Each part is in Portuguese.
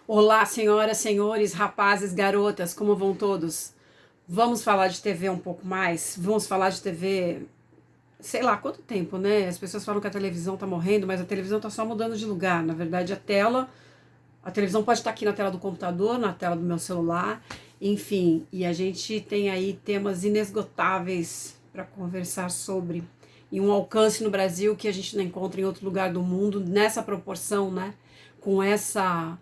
Olá, senhoras, senhores, rapazes, garotas, como vão todos? Vamos falar de TV um pouco mais? Vamos falar de TV, sei lá, quanto tempo, né? As pessoas falam que a televisão tá morrendo, mas a televisão tá só mudando de lugar. Na verdade, a televisão pode estar aqui na tela do computador, na tela do meu celular, enfim, e a gente tem aí temas inesgotáveis para conversar sobre. E um alcance no Brasil que a gente não encontra em outro lugar do mundo, nessa proporção, né? Com essa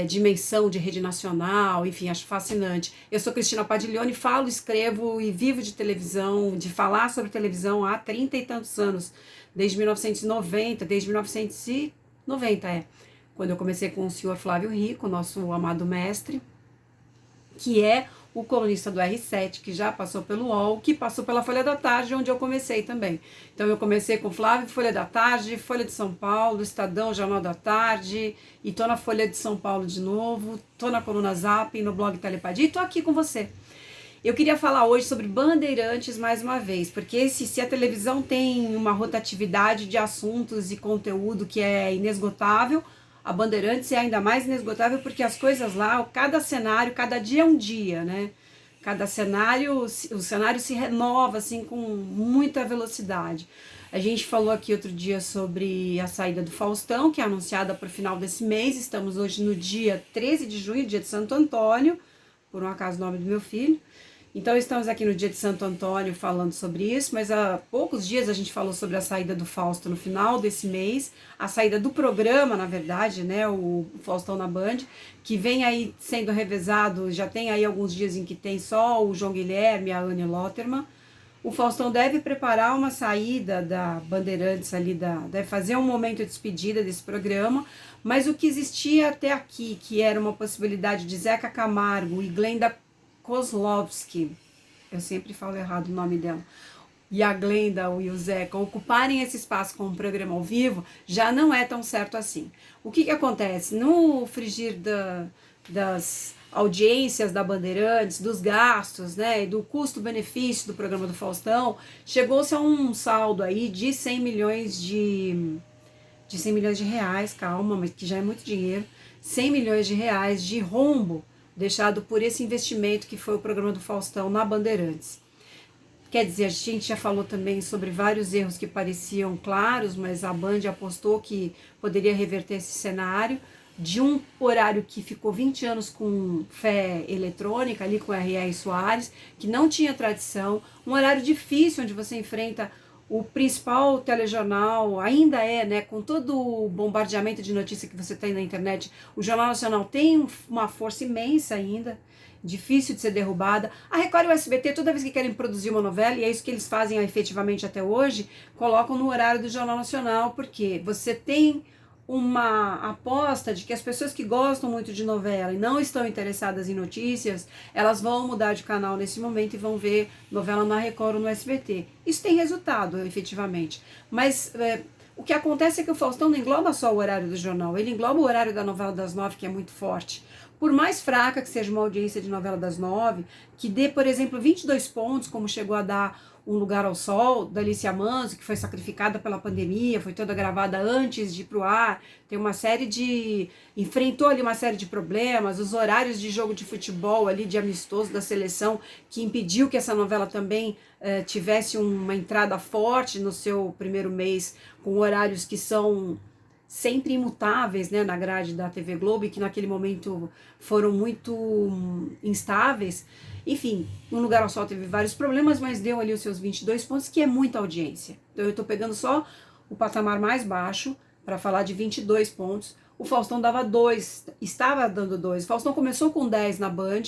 dimensão de rede nacional, enfim, acho fascinante. Eu sou Cristina Padiglione, falo, escrevo e vivo de televisão, de falar sobre televisão há 30 e tantos anos, desde 1990, desde 1990, quando eu comecei com o senhor Flávio Rico, nosso amado mestre, que é o colunista do R7, que já passou pelo UOL, que passou pela Folha da Tarde, onde eu comecei também. Então eu comecei com Flávio, Folha da Tarde, Folha de São Paulo, Estadão, Jornal da Tarde, e tô na Folha de São Paulo de novo, tô na Coluna Zap, no blog Telepadia, e tô aqui com você. Eu queria falar hoje sobre Bandeirantes mais uma vez, porque se a televisão tem uma rotatividade de assuntos e conteúdo que é inesgotável, a Bandeirantes é ainda mais inesgotável porque as coisas lá, cada cenário, cada dia é um dia, né? Cada cenário, o cenário se renova assim com muita velocidade. A gente falou aqui outro dia sobre a saída do Faustão, que é anunciada para o final desse mês. Estamos hoje no dia 13 de junho, dia de Santo Antônio, por um acaso o nome do meu filho. Então estamos aqui no dia de Santo Antônio falando sobre isso, mas há poucos dias a gente falou sobre a saída do Fausto no final desse mês, a saída do programa, na verdade, né, o Faustão na Band, que vem aí sendo revezado, já tem aí alguns dias em que tem só o João Guilherme e a Anne Lotterman. O Faustão deve preparar uma saída da Bandeirantes ali, deve fazer um momento de despedida desse programa, mas o que existia até aqui, que era uma possibilidade de Zeca Camargo e Glenda Kozlovski, eu sempre falo errado o nome dela, e a Glenda e o Zeca ocuparem esse espaço com um programa ao vivo, já não é tão certo assim. O que acontece? No frigir das audiências da Bandeirantes, dos gastos, né, e do custo-benefício do programa do Faustão, chegou-se a um saldo aí de 100 milhões de 100 milhões de reais, calma, mas que já é muito dinheiro, 100 milhões de reais de rombo deixado por esse investimento que foi o programa do Faustão na Bandeirantes. Quer dizer, a gente já falou também sobre vários erros que pareciam claros, mas a Band apostou que poderia reverter esse cenário de um horário que ficou 20 anos com fé eletrônica, ali com R.R. Soares, que não tinha tradição, um horário difícil onde você enfrenta o principal telejornal, ainda é, né, com todo o bombardeamento de notícia que você tem na internet, o Jornal Nacional tem uma força imensa ainda, difícil de ser derrubada. A Record e o SBT, toda vez que querem produzir uma novela, e é isso que eles fazem efetivamente até hoje, colocam no horário do Jornal Nacional, porque você tem uma aposta de que as pessoas que gostam muito de novela e não estão interessadas em notícias, elas vão mudar de canal nesse momento e vão ver novela na Record ou no SBT. Isso tem resultado, efetivamente. Mas o que acontece é que o Faustão não engloba só o horário do jornal, ele engloba o horário da novela das 9, que é muito forte. Por mais fraca que seja uma audiência de novela das 9, que dê, por exemplo, 22 pontos, como chegou a dar Um Lugar ao Sol, da Alicia Manso, que foi sacrificada pela pandemia, foi toda gravada antes de ir pro ar, tem uma série de... enfrentou ali uma série de problemas, os horários de jogo de futebol ali, de amistoso da seleção, que impediu que essa novela também tivesse uma entrada forte no seu primeiro mês, com horários que são sempre imutáveis, né, na grade da TV Globo, e que naquele momento foram muito instáveis. Enfim, Um Lugar ao Sol teve vários problemas, mas deu ali os seus 22 pontos, que é muita audiência. Então eu estou pegando só o patamar mais baixo para falar de 22 pontos. O Faustão dava 2, estava dando 2. O Faustão começou com 10 na Band,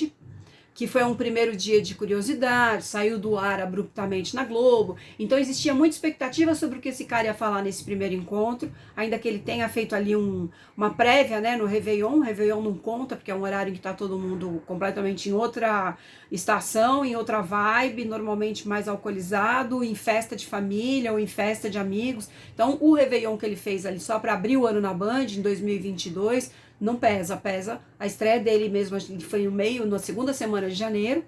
que foi um primeiro dia de curiosidade, saiu do ar abruptamente na Globo, então existia muita expectativa sobre o que esse cara ia falar nesse primeiro encontro, ainda que ele tenha feito ali uma prévia, né, no Réveillon. O Réveillon não conta, porque é um horário em que está todo mundo completamente em outra estação, em outra vibe, normalmente mais alcoolizado, em festa de família ou em festa de amigos. Então o Réveillon que ele fez ali só para abrir o ano na Band, em 2022, não pesa a estreia dele mesmo, que foi no meio, na segunda semana de janeiro,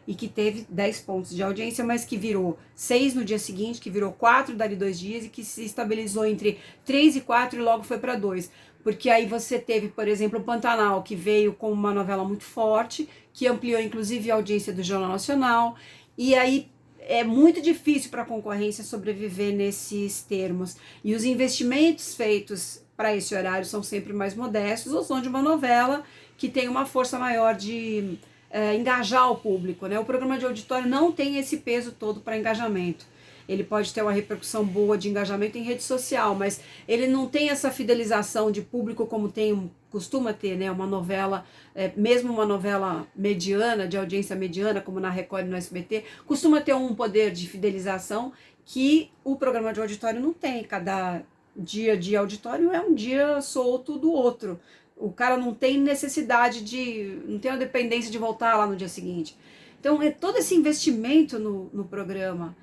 e que teve 10 pontos de audiência, mas que virou 6 no dia seguinte, que virou 4 dali 2 dias, e que se estabilizou entre 3 e 4 e logo foi para 2. porque aí você teve, por exemplo, o Pantanal, que veio com uma novela muito forte, que ampliou inclusive a audiência do Jornal Nacional, e aí é muito difícil para a concorrência sobreviver nesses termos. E os investimentos feitos para esse horário são sempre mais modestos, ou são de uma novela que tem uma força maior de engajar o público, né? O programa de auditório não tem esse peso todo para engajamento. Ele pode ter uma repercussão boa de engajamento em rede social, mas ele não tem essa fidelização de público como costuma ter, né? Uma novela, mesmo uma novela mediana, de audiência mediana, como na Record e no SBT, costuma ter um poder de fidelização que o programa de auditório não tem. Cada dia de auditório é um dia solto do outro. O cara não tem não tem a dependência de voltar lá no dia seguinte. Então, todo esse investimento no programa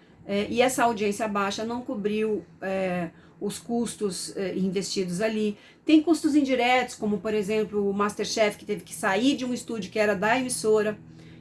e essa audiência baixa não cobriu os custos investidos ali. Tem custos indiretos, como, por exemplo, o MasterChef, que teve que sair de um estúdio que era da emissora,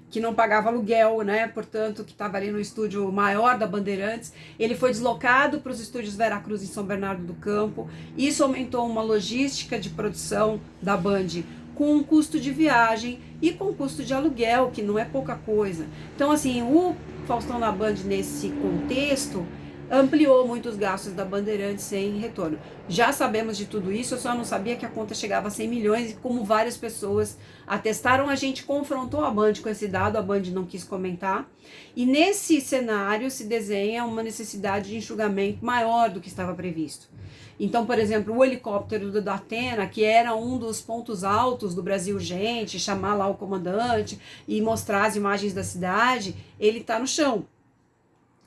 que não pagava aluguel, né? Portanto, que estava ali no estúdio maior da Bandeirantes. Ele foi deslocado para os estúdios Veracruz em São Bernardo do Campo. Isso aumentou uma logística de produção da Band com um custo de viagem e com custo de aluguel, que não é pouca coisa. Então, assim, o Faustão na Band nesse contexto ampliou muito os gastos da Bandeirantes sem retorno. Já sabemos de tudo isso, eu só não sabia que a conta chegava a 100 milhões e como várias pessoas atestaram, a gente confrontou a Band com esse dado, a Band não quis comentar. E nesse cenário se desenha uma necessidade de enxugamento maior do que estava previsto. Então, por exemplo, o helicóptero do Datena, que era um dos pontos altos do Brasil Gente, chamar lá o comandante e mostrar as imagens da cidade, ele está no chão.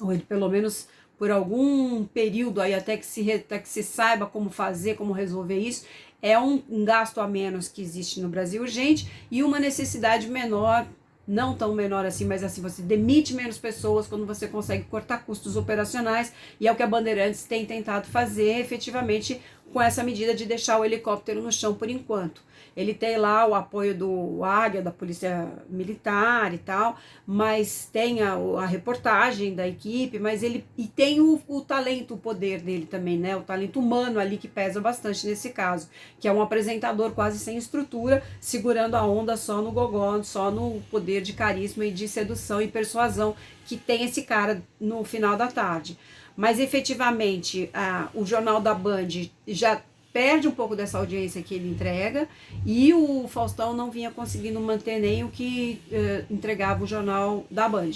Ou ele, pelo menos por algum período aí, até que se saiba como fazer, como resolver isso, é um gasto a menos que existe no Brasil Urgente e uma necessidade menor, não tão menor assim, mas assim, você demite menos pessoas quando você consegue cortar custos operacionais, e é o que a Bandeirantes tem tentado fazer efetivamente com essa medida de deixar o helicóptero no chão por enquanto. Ele tem lá o apoio do Águia, da Polícia Militar e tal, mas tem a reportagem da equipe, mas ele e tem o talento, o poder dele também, né? O talento humano ali que pesa bastante nesse caso, que é um apresentador quase sem estrutura, segurando a onda só no gogó, só no poder de carisma e de sedução e persuasão que tem esse cara no final da tarde. Mas efetivamente o Jornal da Band já perde um pouco dessa audiência que ele entrega, e o Faustão não vinha conseguindo manter nem o que entregava o Jornal da Band.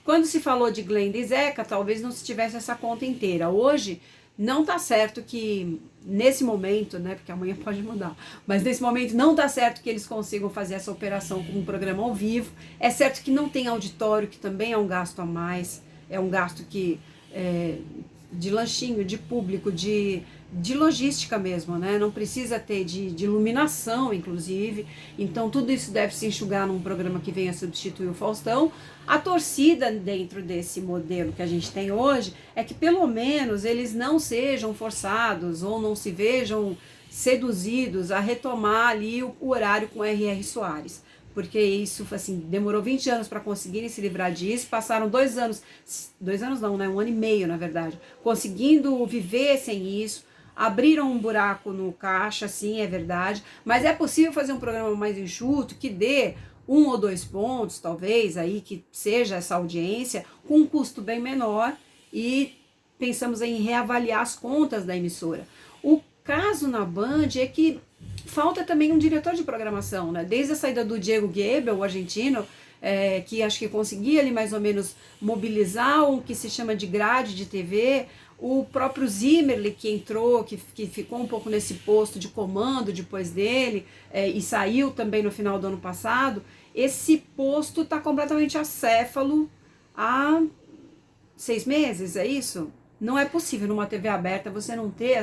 Quando se falou de Glenda e Zeca, talvez não se tivesse essa conta inteira. Hoje, não tá certo que, nesse momento, né, porque amanhã pode mudar, mas nesse momento não tá certo que eles consigam fazer essa operação com um programa ao vivo. É certo que não tem auditório, que também é um gasto a mais, é um gasto que de lanchinho, de público, de logística mesmo, né? Não precisa ter de iluminação, inclusive. Então, tudo isso deve se enxugar num programa que venha substituir o Faustão. A torcida dentro desse modelo que a gente tem hoje é que, pelo menos, eles não sejam forçados ou não se vejam seduzidos a retomar ali o horário com R.R. Soares. Porque isso, assim, demorou 20 anos para conseguirem se livrar disso, passaram 2 anos não, né, 1 ano e meio, na verdade, conseguindo viver sem isso, abriram um buraco no caixa, sim, é verdade, mas é possível fazer um programa mais enxuto, que dê 1 ou 2 pontos, talvez, aí, que seja essa audiência, com um custo bem menor, e pensamos em reavaliar as contas da emissora. O caso na Band é que falta também um diretor de programação, né? Desde a saída do Diego Gebel, o argentino, que acho que conseguia ali mais ou menos mobilizar o que se chama de grade de TV, o próprio Zimmerli que entrou, que ficou um pouco nesse posto de comando depois dele, e saiu também no final do ano passado. Esse posto está completamente acéfalo há 6 meses, é isso? Não é possível numa TV aberta você não ter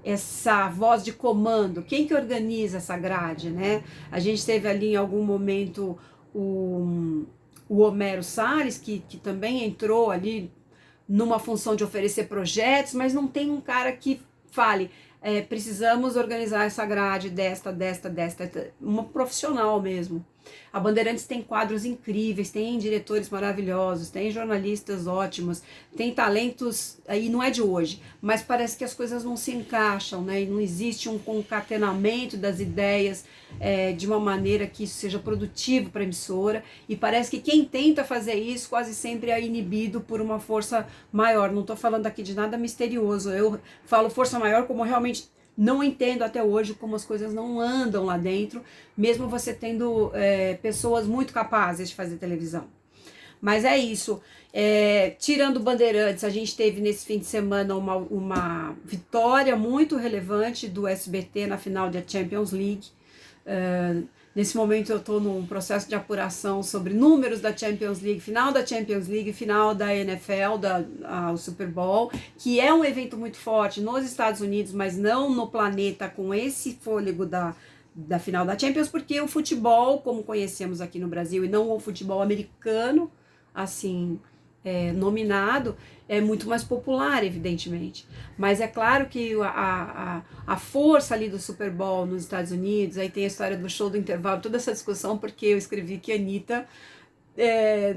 essa voz de comando. Quem que organiza essa grade, né? A gente teve ali em algum momento o Homero Salles, que também entrou ali numa função de oferecer projetos, mas não tem um cara que fale, precisamos organizar essa grade desta, uma profissional mesmo. A Bandeirantes tem quadros incríveis, tem diretores maravilhosos, tem jornalistas ótimos, tem talentos, aí não é de hoje, mas parece que as coisas não se encaixam, né? E não existe um concatenamento das ideias de uma maneira que isso seja produtivo para a emissora, e parece que quem tenta fazer isso quase sempre é inibido por uma força maior. Não estou falando aqui de nada misterioso, eu falo força maior como realmente não entendo até hoje como as coisas não andam lá dentro, mesmo você tendo pessoas muito capazes de fazer televisão. Mas é isso. Tirando Bandeirantes, a gente teve nesse fim de semana uma vitória muito relevante do SBT na final da Champions League. Nesse momento eu estou num processo de apuração sobre números da Champions League, final da Champions League, final da NFL, o Super Bowl, que é um evento muito forte nos Estados Unidos, mas não no planeta com esse fôlego da final da Champions, porque o futebol, como conhecemos aqui no Brasil, e não o futebol americano, assim, nominado, é muito mais popular, evidentemente. Mas é claro que a força ali do Super Bowl nos Estados Unidos, aí tem a história do show do intervalo, toda essa discussão, porque eu escrevi que a Anitta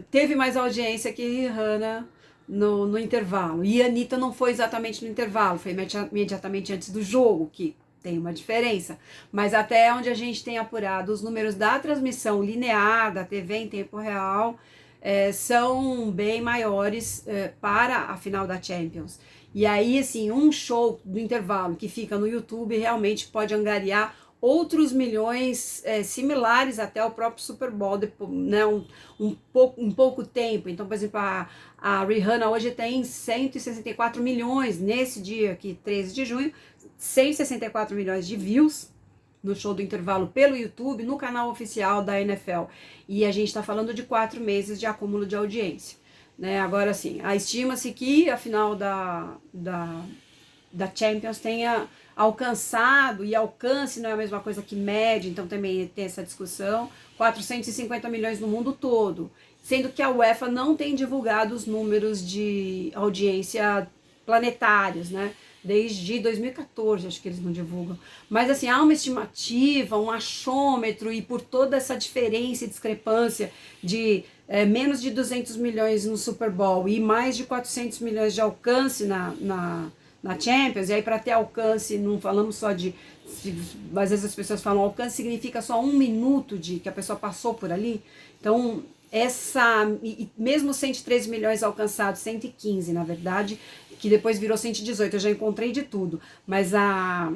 teve mais audiência que Rihanna no intervalo. E a Anitta não foi exatamente no intervalo, foi imediatamente antes do jogo, que tem uma diferença. Mas até onde a gente tem apurado os números da transmissão linear, da TV em tempo real, são bem maiores para a final da Champions. E aí, assim, um show do intervalo que fica no YouTube realmente pode angariar outros milhões similares até ao próprio Super Bowl, né, um pouco tempo. Então, por exemplo, a Rihanna hoje tem 164 milhões, nesse dia aqui, 13 de junho, 164 milhões de views no show do intervalo pelo YouTube, no canal oficial da NFL. E a gente está falando de 4 meses de acúmulo de audiência. Né? Agora, sim, estima-se que a final da Champions tenha alcançado, e alcance não é a mesma coisa que média, então também tem essa discussão, 450 milhões no mundo todo, sendo que a UEFA não tem divulgado os números de audiência planetários, né? Desde 2014, acho que eles não divulgam. Mas assim, há uma estimativa, um achômetro, e por toda essa diferença e discrepância de menos de 200 milhões no Super Bowl e mais de 400 milhões de alcance na Champions, e aí para ter alcance, não falamos só de... Às vezes as pessoas falam, alcance significa só 1 minuto de que a pessoa passou por ali. Então, mesmo 113 milhões alcançados, 115 na verdade, que depois virou 118, eu já encontrei de tudo, mas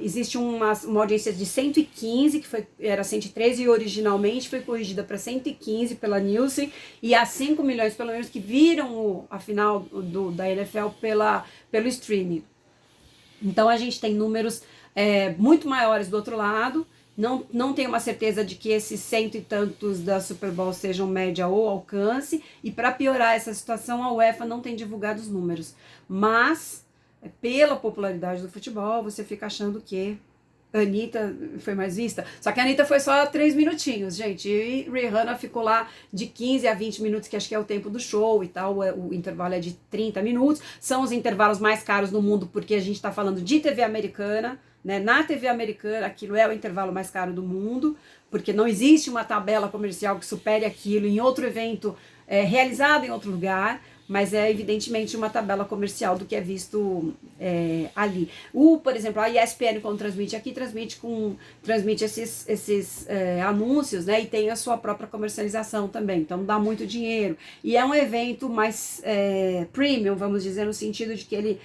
existe uma audiência de 115, que era 113 originalmente, foi corrigida para 115 pela Nielsen, e há 5 milhões pelo menos que viram a final da NFL pelo streaming. Então a gente tem números muito maiores do outro lado. Não tenho uma certeza de que esses 100 e tantos da Super Bowl sejam média ou alcance, e para piorar essa situação, a UEFA não tem divulgado os números. Mas, pela popularidade do futebol, você fica achando que a Anitta foi mais vista. Só que a Anitta foi só 3 minutinhos, gente. E Rihanna ficou lá de 15 a 20 minutos, que acho que é o tempo do show e tal. O intervalo é de 30 minutos. São os intervalos mais caros do mundo, porque a gente está falando de TV americana. Né? Na TV americana, aquilo é o intervalo mais caro do mundo, porque não existe uma tabela comercial que supere aquilo em outro evento realizado em outro lugar, mas é evidentemente uma tabela comercial do que é visto ali. Por exemplo, a ESPN, quando transmite aqui, transmite esses anúncios, né? E tem a sua própria comercialização também, então dá muito dinheiro. E é um evento mais premium, vamos dizer, no sentido de que ele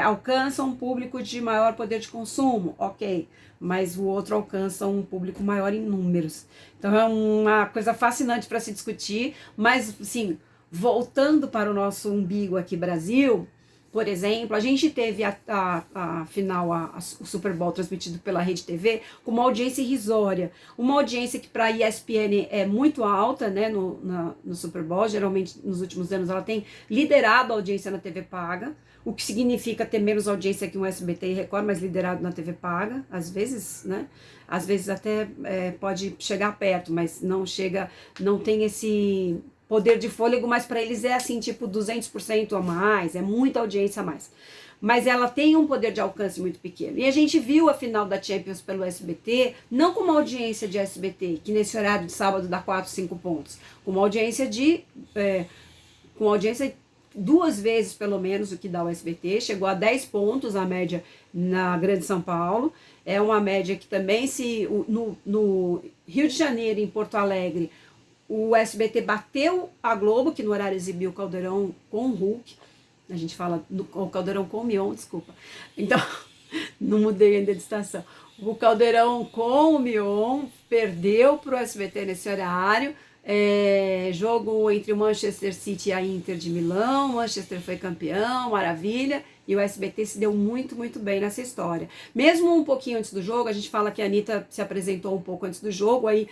alcança um público de maior poder de consumo, ok, mas o outro alcança um público maior em números. Então é uma coisa fascinante para se discutir, mas, assim, voltando para o nosso umbigo aqui, Brasil, por exemplo, a gente teve a final, o Super Bowl transmitido pela Rede TV, com uma audiência irrisória. Uma audiência que para a ESPN é muito alta, né, no Super Bowl. Geralmente, nos últimos anos, ela tem liderado a audiência na TV paga, o que significa ter menos audiência que um SBT e Record, mas liderado na TV paga, às vezes, né? Às vezes até pode chegar perto, mas não tem esse poder de fôlego, mas para eles é assim, tipo 200% a mais, é muita audiência a mais. mas ela tem um poder de alcance muito pequeno. E a gente viu a final da Champions pelo SBT, não com uma audiência de SBT, que nesse horário de sábado dá 4, 5 pontos, com uma audiência com audiência 2 vezes pelo menos o que dá o SBT, chegou a 10 pontos a média na Grande São Paulo, é uma média que também no Rio de Janeiro, em Porto Alegre, o SBT bateu a Globo, que no horário exibiu o Caldeirão com o Hulk, a gente fala o Caldeirão com o Mion, desculpa, então não mudei ainda de estação, o Caldeirão com o Mion perdeu para o SBT nesse horário. Jogo entre o Manchester City e a Inter de Milão, Manchester foi campeão, maravilha, e o SBT se deu muito, muito bem nessa história. Mesmo um pouquinho antes do jogo, a gente fala que a Anitta se apresentou um pouco antes do jogo, aí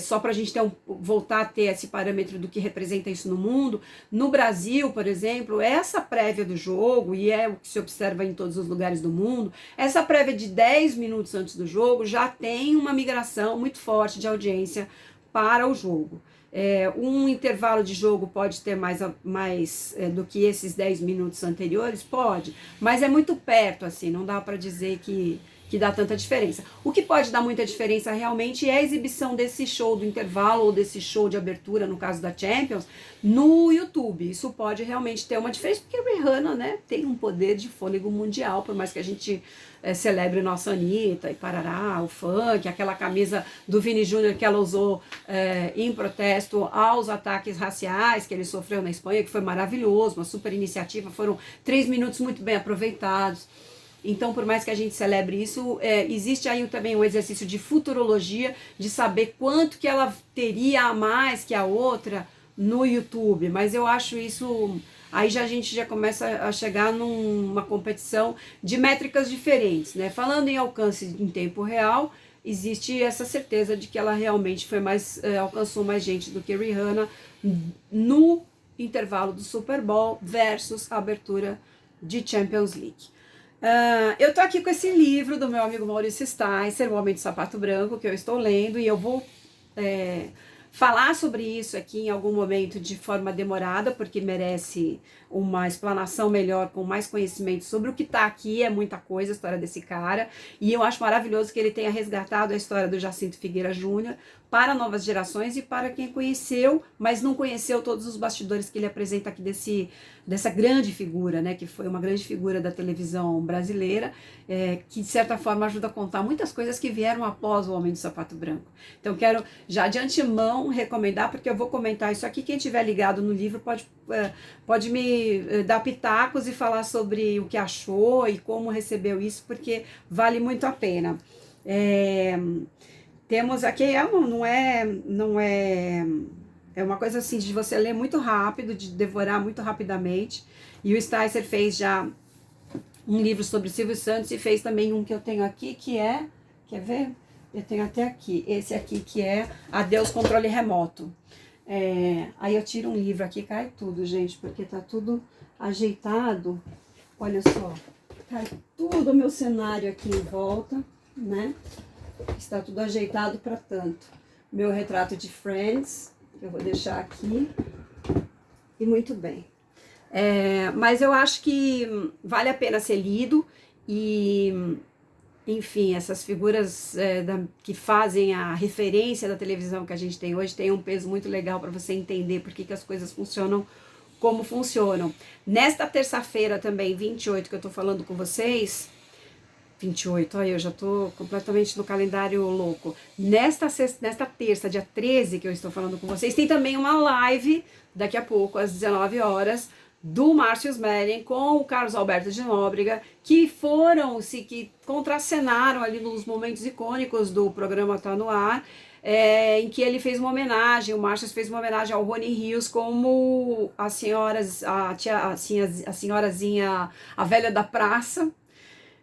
só para a gente voltar a ter esse parâmetro do que representa isso no mundo. No Brasil, por exemplo, essa prévia do jogo, e é o que se observa em todos os lugares do mundo, essa prévia de 10 minutos antes do jogo já tem uma migração muito forte de audiência para o jogo. Um intervalo de jogo pode ter mais do que esses 10 minutos anteriores? Pode, mas é muito perto, assim, não dá para dizer que dá tanta diferença. O que pode dar muita diferença realmente é a exibição desse show do intervalo ou desse show de abertura, no caso da Champions, no YouTube. Isso pode realmente ter uma diferença, porque a Rihanna, né, tem um poder de fôlego mundial, por mais que a gente celebre nossa Anitta e parará, o funk, aquela camisa do Vini Júnior que ela usou em protesto aos ataques raciais que ele sofreu na Espanha, que foi maravilhoso, uma super iniciativa, foram 3 minutos muito bem aproveitados. Então, por mais que a gente celebre isso, existe aí também um exercício de futurologia, de saber quanto que ela teria a mais que a outra no YouTube. Mas eu acho isso... Aí a gente já começa a chegar numa competição de métricas diferentes, né? Falando em alcance em tempo real, existe essa certeza de que ela realmente alcançou mais gente do que Rihanna no intervalo do Super Bowl versus a abertura de Champions League. Eu tô aqui com esse livro do meu amigo Maurício Sticer, O Homem de Sapato Branco, que eu estou lendo, e eu vou falar sobre isso aqui em algum momento de forma demorada, porque merece uma explanação melhor, com mais conhecimento sobre o que tá aqui, é muita coisa a história desse cara, e eu acho maravilhoso que ele tenha resgatado a história do Jacinto Figueira Júnior para novas gerações e para quem conheceu, mas não conheceu todos os bastidores que ele apresenta aqui dessa grande figura, né, que foi uma grande figura da televisão brasileira, que de certa forma ajuda a contar muitas coisas que vieram após o Homem do Sapato Branco. Então quero já de antemão recomendar, porque eu vou comentar isso aqui, quem tiver ligado no livro pode me dar pitacos e falar sobre o que achou e como recebeu isso, porque vale muito a pena. Temos aqui, é uma coisa assim de você ler muito rápido, de devorar muito rapidamente, e o Sticer fez já um livro sobre Silvio Santos e fez também um que eu tenho aqui, que quer ver? Eu tenho até aqui, esse aqui que é Adeus Controle Remoto. Aí eu tiro um livro aqui, cai tudo, gente, porque tá tudo ajeitado, olha só, cai tudo o meu cenário aqui em volta, né? Está tudo ajeitado para tanto. Meu retrato de Friends, que eu vou deixar aqui, e muito bem. Mas eu acho que vale a pena ser lido e, enfim, essas figuras que fazem a referência da televisão que a gente tem hoje tem um peso muito legal para você entender por que as coisas funcionam como funcionam. Nesta terça-feira também, 28, que eu tô falando com vocês, 28, olha, eu já tô completamente no calendário louco. Nesta terça, dia 13, que eu estou falando com vocês, tem também uma live, daqui a pouco, às 19 horas, do Márcio Smelling com o Carlos Alberto de Nóbrega, que contracenaram ali nos momentos icônicos do programa Tá No Ar, em que ele fez uma homenagem, o Márcio fez uma homenagem ao Rony Rios como a senhorazinha, a velha da praça,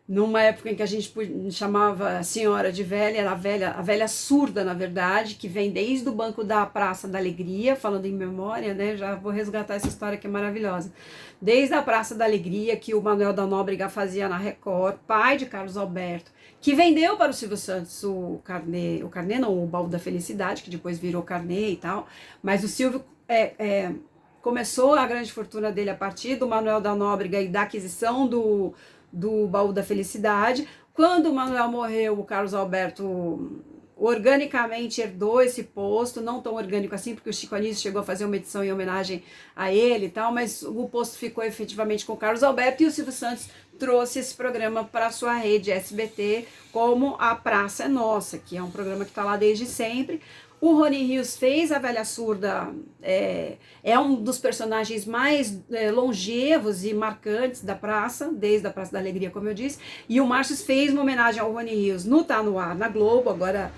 numa época em que a gente chamava a senhora de velha, era a velha surda, na verdade, que vem desde o banco da Praça da Alegria, falando em memória, né, já vou resgatar essa história que é maravilhosa. Desde a Praça da Alegria, que o Manuel da Nóbrega fazia na Record, pai de Carlos Alberto, que vendeu para o Silvio Santos o carnê não, o Baú da Felicidade, que depois virou carnê e tal, mas o Silvio começou a grande fortuna dele a partir do Manuel da Nóbrega e da aquisição do Baú da Felicidade. Quando o Manuel morreu, o Carlos Alberto organicamente herdou esse posto, não tão orgânico assim, porque o Chico Anísio chegou a fazer uma edição em homenagem a ele e tal, mas o posto ficou efetivamente com o Carlos Alberto, e o Silvio Santos trouxe esse programa para a sua rede SBT, como A Praça é Nossa, que é um programa que está lá desde sempre. O Rony Rios fez a Velha Surda, é um dos personagens mais longevos e marcantes da praça, desde a Praça da Alegria, como eu disse, e o Márcio fez uma homenagem ao Rony Rios no Tá No Ar, na Globo, agora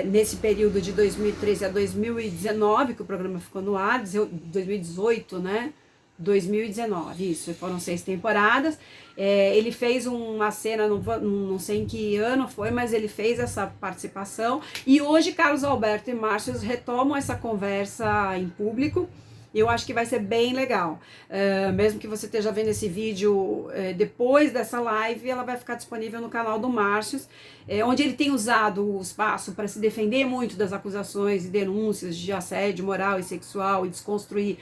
nesse período de 2013 a 2019, que o programa ficou no ar, 2018, né? 2019, isso, foram 6 temporadas. Ele fez uma cena, não sei em que ano foi, mas ele fez essa participação, e hoje Carlos Alberto e Márcio retomam essa conversa em público. Eu acho que vai ser bem legal, mesmo que você esteja vendo esse vídeo depois dessa live, ela vai ficar disponível no canal do Márcio, onde ele tem usado o espaço para se defender muito das acusações e denúncias de assédio moral e sexual, e desconstruir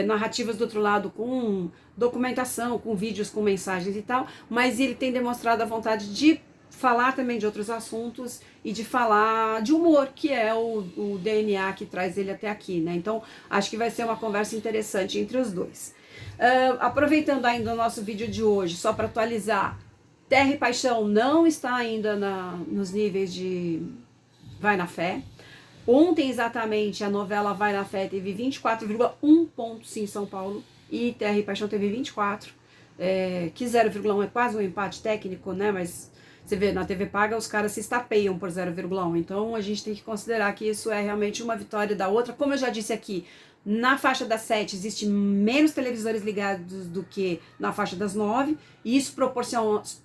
narrativas do outro lado com documentação, com vídeos, com mensagens e tal, mas ele tem demonstrado a vontade de falar também de outros assuntos e de falar de humor, que é o DNA que traz ele até aqui, né? Então, acho que vai ser uma conversa interessante entre os dois. Aproveitando ainda o nosso vídeo de hoje, só para atualizar, Terra e Paixão não está ainda nos níveis de Vai na Fé. Ontem, exatamente, a novela Vai na Fé teve 24,1 pontos em São Paulo, e Terra e Paixão teve 24, que 0,1 é quase um empate técnico, né? Mas você vê, na TV paga os caras se estapeiam por 0,1, então a gente tem que considerar que isso é realmente uma vitória da outra. Como eu já disse aqui, na faixa das 7 existe menos televisores ligados do que na faixa das 9, e isso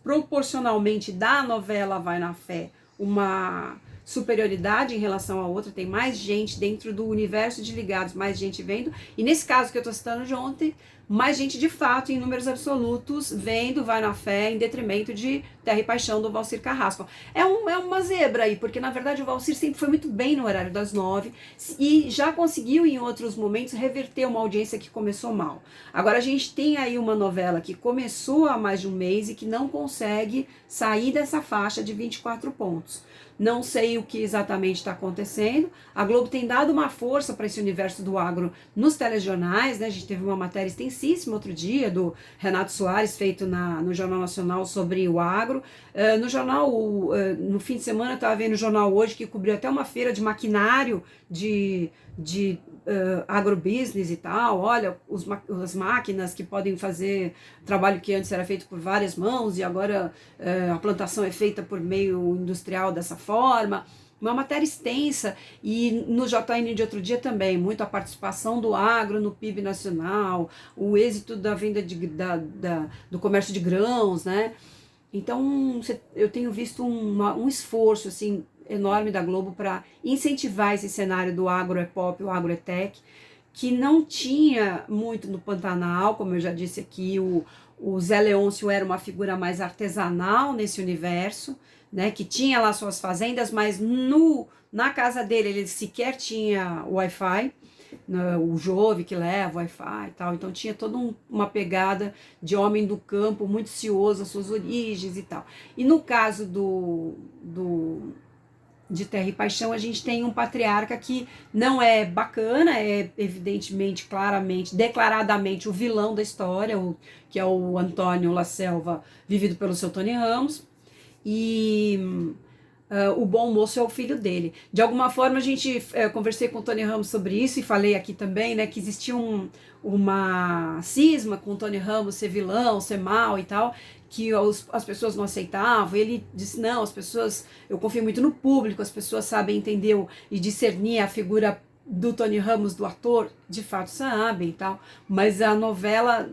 proporcionalmente dá a novela Vai na Fé uma superioridade em relação à outra, tem mais gente dentro do universo de ligados, mais gente vendo, e nesse caso que eu tô citando de ontem, mais gente de fato, em números absolutos, vendo Vai na Fé em detrimento de Terra e Paixão do Valcir Carrasco. É uma zebra aí, porque na verdade o Valcir sempre foi muito bem no horário das 9 e já conseguiu em outros momentos reverter uma audiência que começou mal. Agora a gente tem aí uma novela que começou há mais de um mês e que não consegue sair dessa faixa de 24 pontos. Não sei o que exatamente está acontecendo. A Globo tem dado uma força para esse universo do agro nos telejornais, né? A gente teve uma matéria extensíssima outro dia do Renato Soares, feito no Jornal Nacional, sobre o agro. No jornal, no fim de semana, eu estava vendo o jornal hoje, que cobriu até uma feira de maquinário de agrobusiness e tal. Olha, as máquinas que podem fazer trabalho que antes era feito por várias mãos e agora a plantação é feita por meio industrial dessa forma. Uma matéria extensa, e no JN de outro dia também, muito a participação do agro no PIB nacional, o êxito da venda do comércio de grãos, né? Então, eu tenho visto um esforço assim enorme da Globo para incentivar esse cenário do agro é pop, o agro é tech, que não tinha muito no Pantanal, como eu já disse aqui. O Zé Leôncio era uma figura mais artesanal nesse universo, né, que tinha lá suas fazendas, mas na casa dele ele sequer tinha Wi-Fi, o Jove que leva Wi-Fi e tal, então tinha toda uma pegada de homem do campo, muito cioso às suas origens e tal. E no caso de Terra e Paixão, a gente tem um patriarca que não é bacana, é evidentemente, claramente, declaradamente o vilão da história, que é o Antônio La Selva, vivido pelo seu Tony Ramos, e o bom moço é o filho dele. De alguma forma, a gente conversei com o Tony Ramos sobre isso e falei aqui também, né, que existia uma cisma com o Tony Ramos ser vilão, ser mal e tal, que as pessoas não aceitavam. Ele disse, não, eu confio muito no público, as pessoas sabem entender e discernir a figura do Tony Ramos, do ator, de fato sabem e tal, mas a novela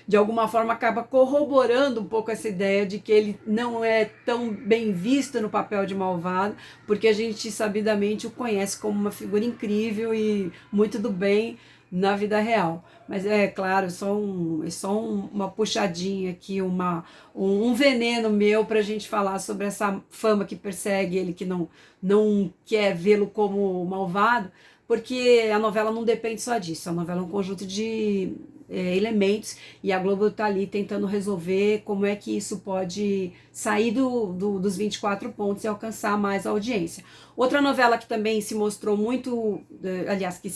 de alguma forma acaba corroborando um pouco essa ideia de que ele não é tão bem visto no papel de malvado, porque a gente sabidamente o conhece como uma figura incrível e muito do bem na vida real. Mas é claro, só uma puxadinha aqui, um veneno meu pra gente falar sobre essa fama que persegue ele, que não quer vê-lo como malvado, porque a novela não depende só disso, a novela é um conjunto de elementos e a Globo está ali tentando resolver como é que isso pode sair dos 24 pontos e alcançar mais audiência. Outra novela que também se mostrou muito, aliás, que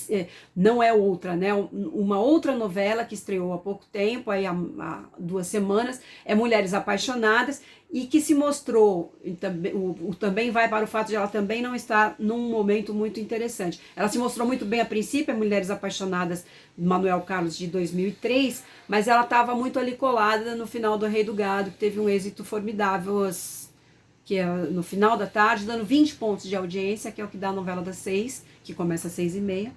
não é outra, né? Uma outra novela que estreou há pouco tempo, aí há 2 semanas, é Mulheres Apaixonadas, e que se mostrou, e também vai para o fato de ela também não estar num momento muito interessante. Ela se mostrou muito bem a princípio, Mulheres Apaixonadas, Manuel Carlos, de 2003, mas ela estava muito ali colada no final do Rei do Gado, que teve um êxito formidável, que é no final da tarde, dando 20 pontos de audiência, que é o que dá a novela das 6, que começa às 6h30.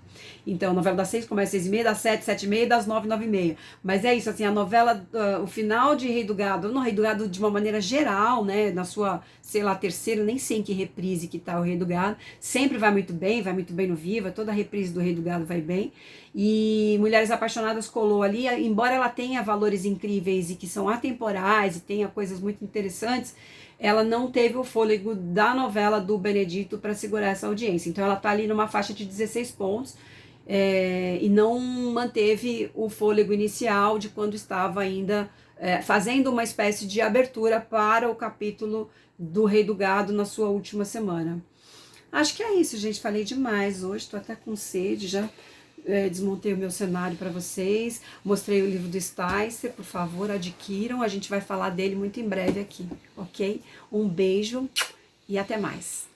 Então, a novela das 6 começa às 6h30, das 7, 7h30, das 9, 9h30. Mas é isso, assim, a novela, o final de Rei do Gado, no Rei do Gado de uma maneira geral, né, na sua, sei lá, terceira, nem sei em que reprise que tá o Rei do Gado, sempre vai muito bem no Viva, toda a reprise do Rei do Gado vai bem. E Mulheres Apaixonadas colou ali, embora ela tenha valores incríveis e que são atemporais e tenha coisas muito interessantes, ela não teve o fôlego da novela do Benedito para segurar essa audiência. Então ela está ali numa faixa de 16 pontos e não manteve o fôlego inicial de quando estava ainda fazendo uma espécie de abertura para o capítulo do Rei do Gado na sua última semana. Acho que é isso, gente. Falei demais hoje, estou até com sede já. Desmontei o meu cenário para vocês, mostrei o livro do Sticer, por favor, adquiram, a gente vai falar dele muito em breve aqui, ok? Um beijo e até mais.